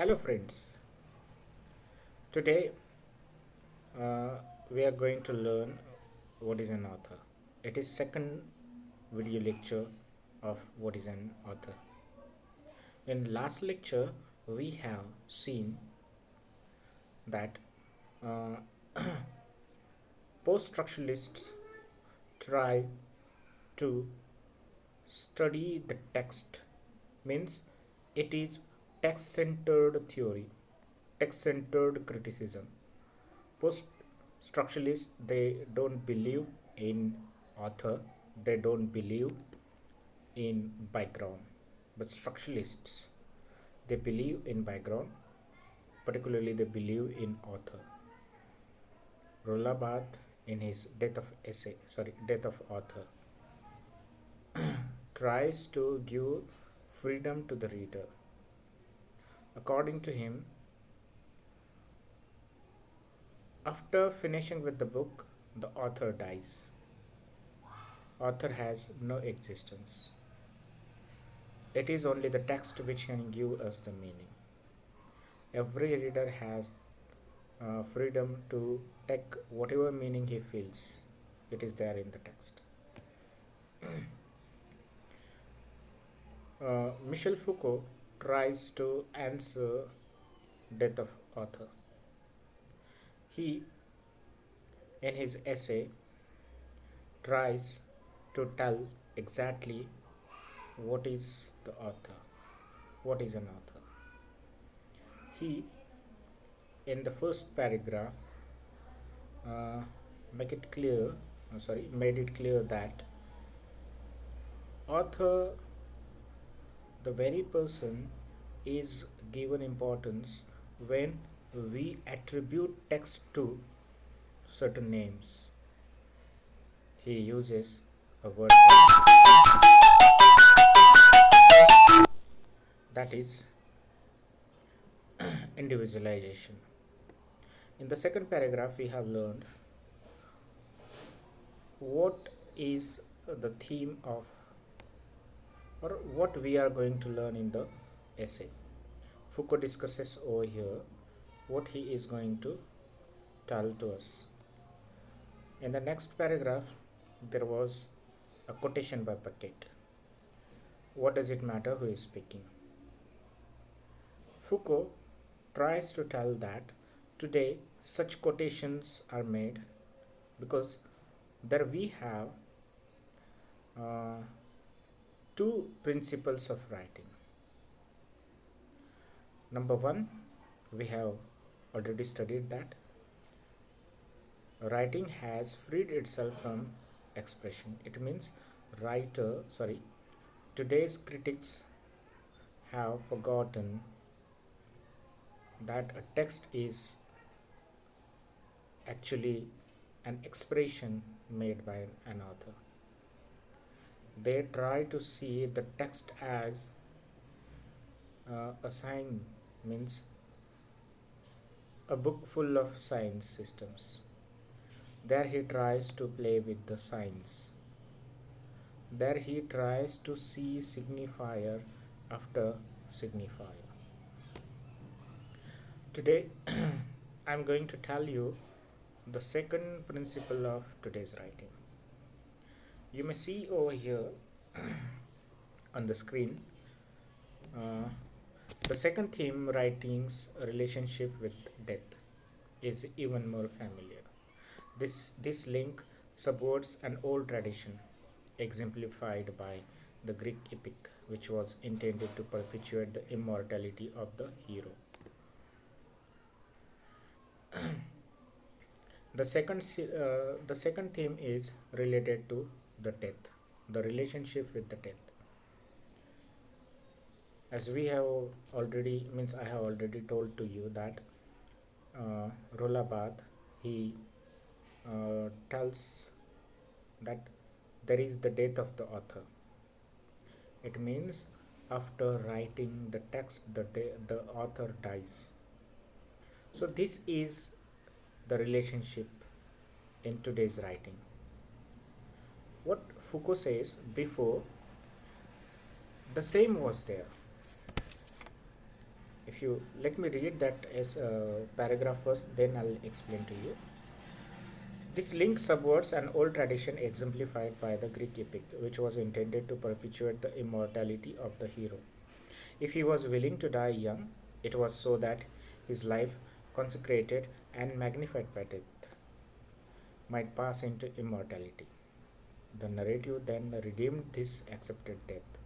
Hello friends, today uh, we are going to learn what is an author. It is second video lecture of what is an author. In last lecture we have seen that uh, post-structuralists try to study the text, means it is text-centered theory, text-centered criticism. Post structuralists, they don't believe in author, they don't believe in background, but structuralists, they believe in background, particularly they believe in author. Rolla Barthes, in his death of author, tries to give freedom to the reader. According to him, after finishing with the book, the author dies. Author has no existence. It is only the text which can give us the meaning. Every reader has freedom to take whatever meaning he feels. It is there in the text. Michel Foucault tries to answer death of author. He, in his essay, tries to tell exactly what is the author, what is an author. He, in the first paragraph, uh, make it clear, made it clear that author, the very person, is given importance when we attribute text to certain names. He uses a word that is individualization. In the second paragraph, we have learned what is the theme of, or what we are going to learn in the essay. Foucault discusses over here what he is going to tell to us. In the next paragraph, there was a quotation by Beckett. What does it matter who is speaking? Foucault tries to tell that today such quotations are made because there we have uh, two principles of writing. Number one, we have already studied that writing has freed itself from expression. It means today's critics have forgotten that a text is actually an expression made by an author. They try to see the text as a sign, means a book full of science systems. There he tries to play with the signs. There he tries to see signifier after signifier. Today I'm going to tell you the second principle of today's writing. You may see over here on the screen the second theme, writing's relationship with death, is even more familiar. This link supports an old tradition exemplified by the Greek epic, which was intended to perpetuate the immortality of the hero. The second theme is related to the death, the relationship with the death. As we have already, means I have already told to you that Rolla Barthes, he tells that there is the death of the author. It means after writing the text, the author dies. So this is the relationship in today's writing. What Foucault says, before the same was there. If you let me read that as a paragraph first, then I'll explain to you. This links subverts an old tradition exemplified by the Greek epic, which was intended to perpetuate the immortality of the hero. If he was willing to die young, it was so that his life, consecrated and magnified by death, might pass into immortality. The narrative then redeemed this accepted death.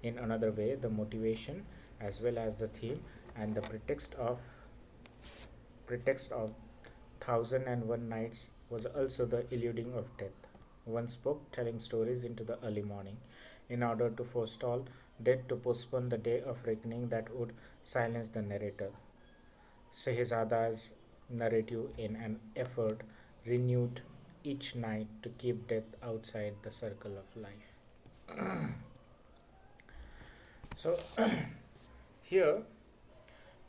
In another way, the motivation as well as the theme and the pretext of Thousand and One Nights was also the eluding of death. One spoke telling stories into the early morning in order to forestall death, to postpone the day of reckoning that would silence the narrator. Shehzada's narrative in an effort renewed each night to keep death outside the circle of life. So here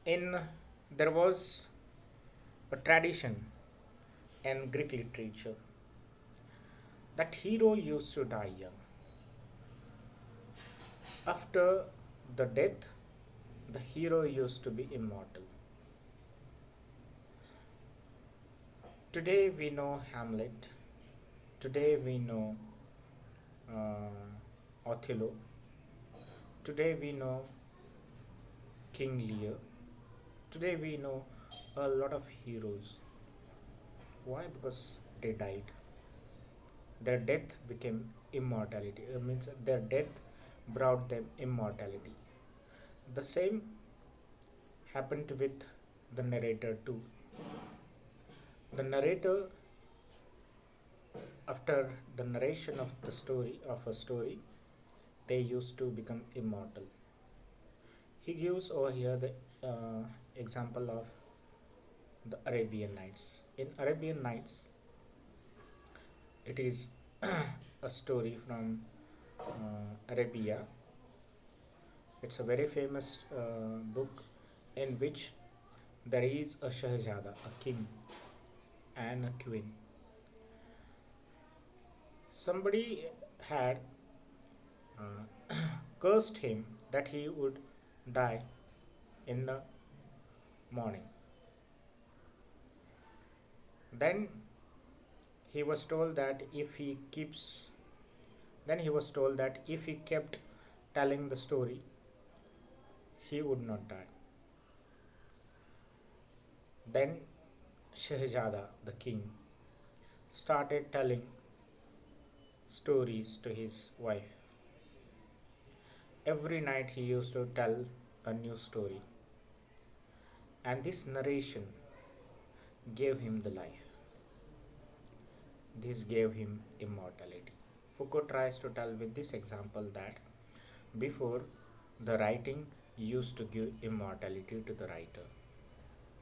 in there was a tradition in Greek literature that hero used to die young. After the death, the hero used to be immortal. Today we know Hamlet. Today we know Othello. Today we know King Lear. Today we know a lot of heroes. Why? Because they died. Their death became immortality. It means their death brought them immortality. The same happened with the narrator too. The narrator, after the narration of the story of a story, they used to become immortal. He gives over here the example of the Arabian Nights. In Arabian Nights, it is a story from Arabia. It's a very famous book in which there is a Shahzada, a king, and a queen. Somebody had cursed him that he would die in the morning. Then he was told that if he keeps, then he was told that if he kept telling the story, he would not die. Then Shahzada, the king, started telling stories to his wife. Every night he used to tell a new story, and this narration gave him the life. This gave him immortality. Foucault tries to tell with this example that before, the writing used to give immortality to the writer.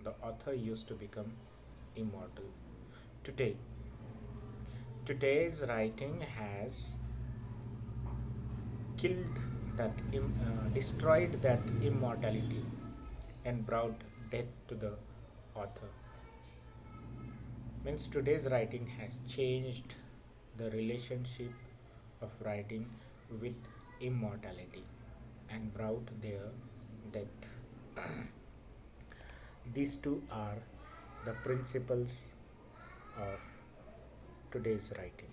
The author used to become immortal. Today, today's writing has killed destroyed that immortality and brought death to the author. Means today's writing has changed the relationship of writing with immortality and brought their death. These two are the principles of today's writing.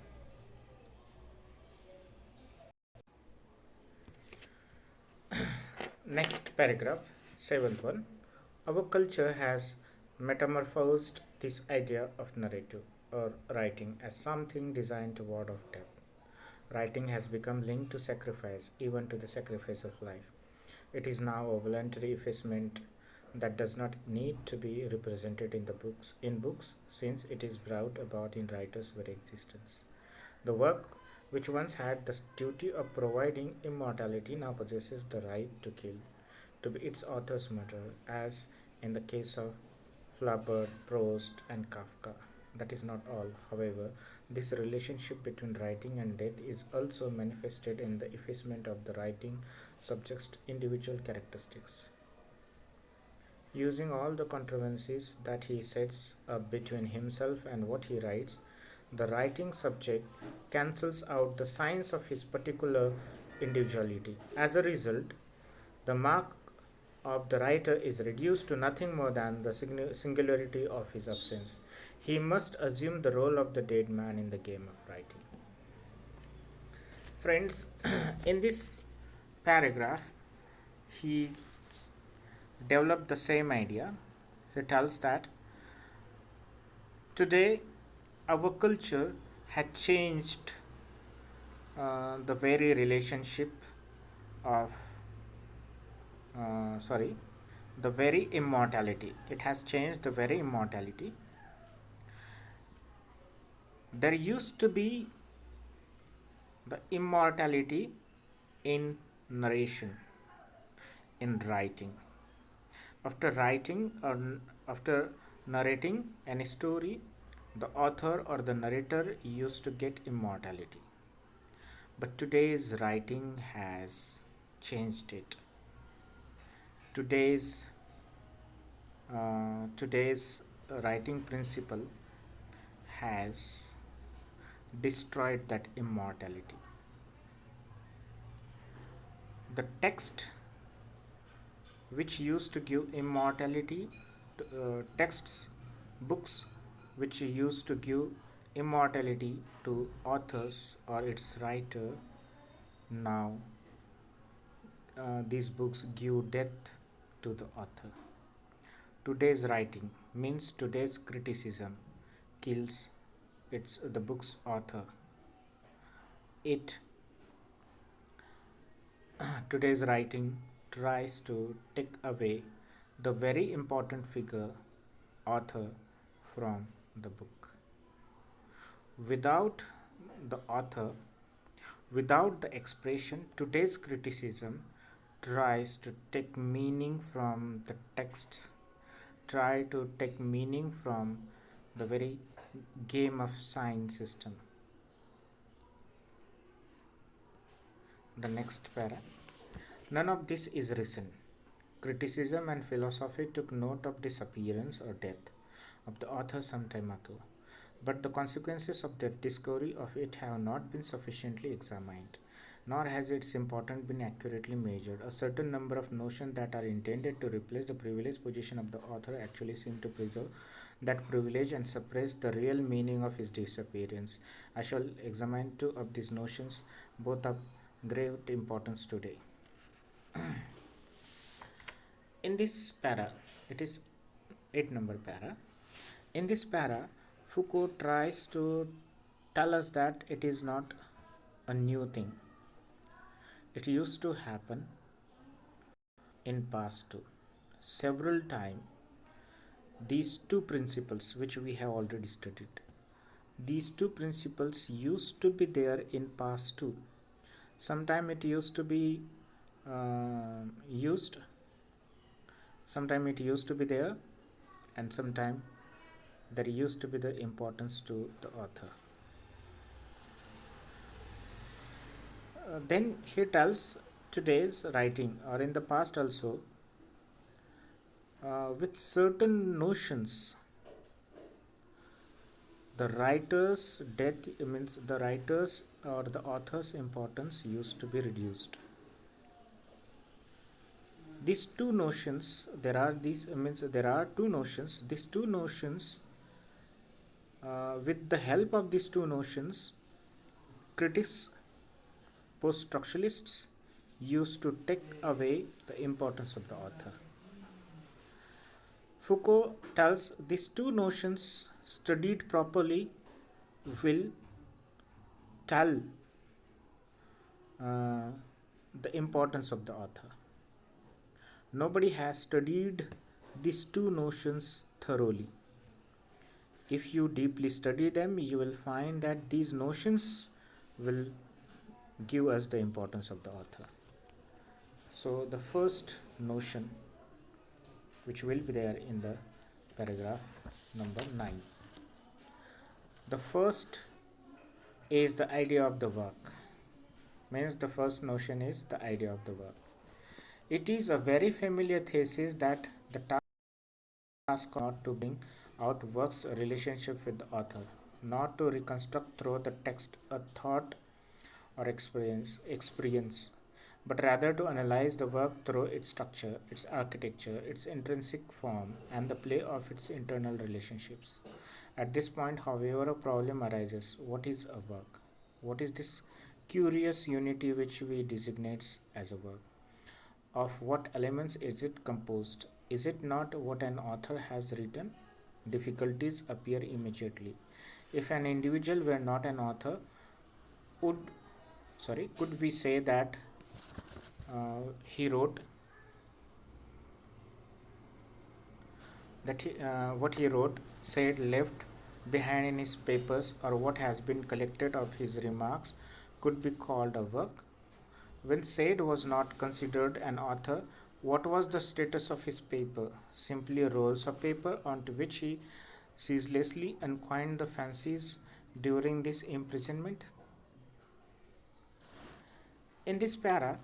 Next paragraph, seventh one. Our culture has metamorphosed this idea of narrative or writing as something designed to ward off death. Writing has become linked to sacrifice, even to the sacrifice of life. It is now a voluntary effacement that does not need to be represented in books since it is brought about in writers' very existence. The work which once had the duty of providing immortality now possesses the right to kill, to be its author's murderer, as in the case of Flaubert, Proust, and Kafka. That is not all. However, this relationship between writing and death is also manifested in the effacement of the writing subject's individual characteristics. Using all the controversies that he sets up between himself and what he writes, the writing subject cancels out the signs of his particular individuality. As a result, the mark of the writer is reduced to nothing more than the singularity of his absence. He must assume the role of the dead man in the game of writing. Friends, in this paragraph, he developed the same idea. He tells that today our culture had changed the very relationship of sorry the very immortality. It has changed the very immortality. There used to be the immortality in narration, in writing. After narrating any story, the author or the narrator used to get immortality. But today's writing has changed it. Today's writing principle has destroyed that immortality. The text which used to give immortality, texts, books which used to give immortality to authors or its writer, now these books give death to the author. Today's writing means today's criticism kills the book's author. It Today's writing tries to take away the very important figure, author, from the book. Without the author, without the expression, today's criticism tries to take meaning from the texts, try to take meaning from the very game of sign system. The next para. None of this is recent. Criticism and philosophy took note of disappearance or death of the author some time ago, but the consequences of their discovery of it have not been sufficiently examined, nor has its importance been accurately measured. A certain number of notions that are intended to replace the privileged position of the author actually seem to preserve that privilege and suppress the real meaning of his disappearance. I shall examine two of these notions, both of great importance today. In this para, it is 8 number para. In this para, Foucault tries to tell us that it is not a new thing. It used to happen in past too. Several times, these two principles which we have already studied, these two principles used to be there in past too. Sometime it used to be used, sometime it used to be there, and sometime there used to be the importance to the author. Then he tells today's writing or in the past also, with certain notions, the writer's death means the writer's or the author's importance used to be reduced. These two notions, there are two notions. These two notions, with the help of these two notions, critics, post-structuralists used to take away the importance of the author. Foucault tells these two notions studied properly will tell the importance of the author. Nobody has studied these two notions thoroughly. If you deeply study them, you will find that these notions will give us the importance of the author. So the first notion which will be there in the paragraph number 9. The first is the idea of the work. Means the first notion is the idea of the work. It is a very familiar thesis that the task not to bring out work's relationship with the author, not to reconstruct through the text a thought or experience, but rather to analyze the work through its structure, its architecture, its intrinsic form, and the play of its internal relationships. At this point, however, a problem arises: what is a work? What is this curious unity which we designate as a work? Of what elements is it composed? Is it not what an author has written? Difficulties appear immediately. If an individual were not an author, would could we say that he wrote what he wrote, said, left behind in his papers, or what has been collected of his remarks could be called a work? When Said was not considered an author, what was the status of his paper? Simply rolls of paper onto which he ceaselessly uncoiled the fancies during this imprisonment? In this para,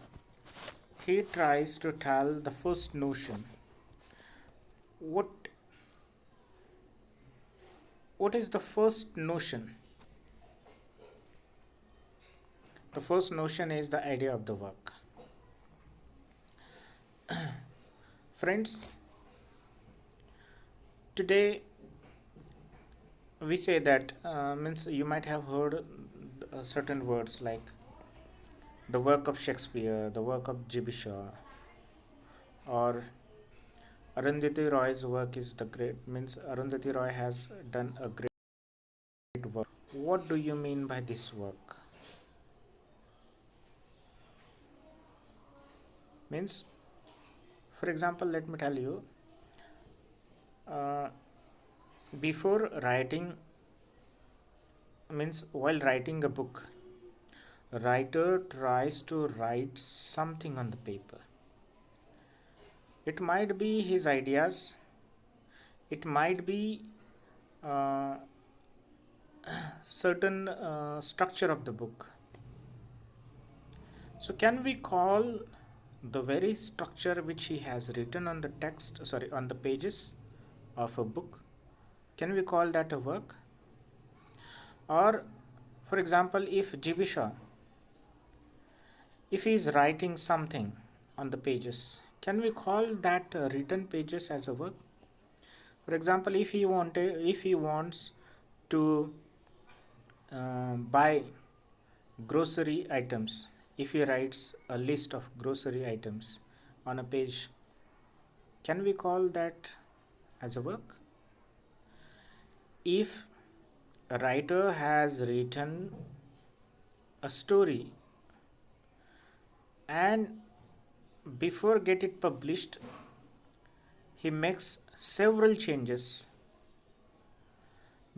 he tries to tell the first notion. What what is the first notion? The first notion is the idea of the work. Friends, today we say that means you might have heard certain words like the work of Shakespeare, the work of G.B. Shaw, or Arundhati Roy's work is the great, means Arundhati Roy has done a great work. What do you mean by this work? Means, for example, let me tell you, uh, before writing, means while writing a book, a writer tries to write something on the paper. It might be his ideas, it might be uh, certain structure of the book. So can we call the very structure which he has written on the text, sorry, on the pages of a book, can we call that a work? Or for example, if G.B. Shaw, if he is writing something on the pages, can we call that written pages as a work? For example, if he wants to buy grocery items, if he writes a list of grocery items on a page, can we call that as a work? If a writer has written a story and before get it published he makes several changes,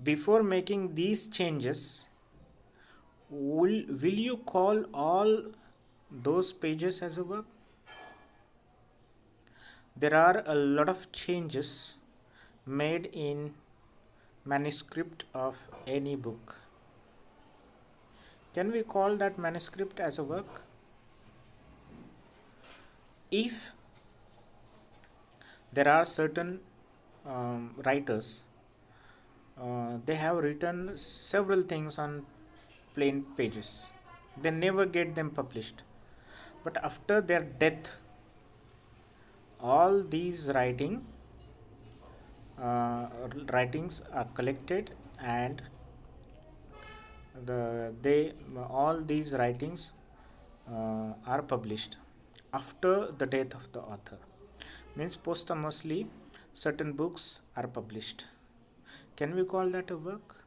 before making these changes, will you call all those pages as a work? There are a lot of changes made in manuscript of any book. Can we call that manuscript as a work? If there are certain writers, they have written several things on plain pages, they never get them published, but after their death all these uh, writings are collected, and they all these writings are published after the death of the author, means posthumously certain books are published. Can we call that a work?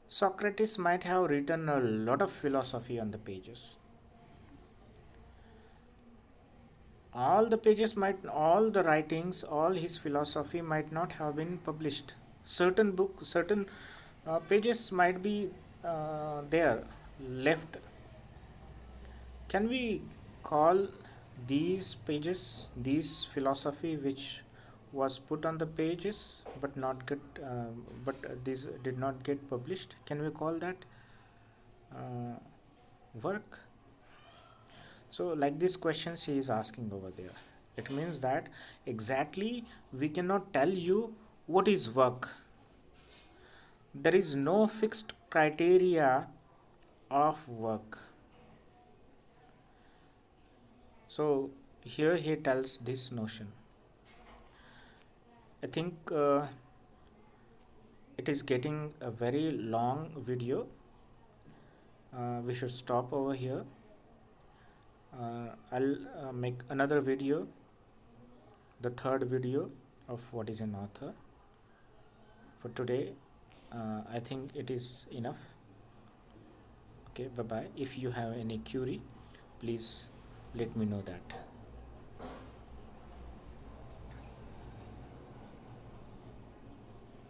Socrates might have written a lot of philosophy on the pages. All the writings, all his philosophy might not have been published. Certain pages might be there left. Can we call these pages, these philosophy which was put on the pages but these did not get published, can we call that uh, work? So like these questions he is asking over there. It means that exactly we cannot tell you what is work. There is no fixed criteria of work. So here he tells this notion. I think it is getting a very long video. We should stop over here. I'll make another video, the third video of what is an author. For today, I think it is enough. Okay, bye bye. If you have any query, please let me know that.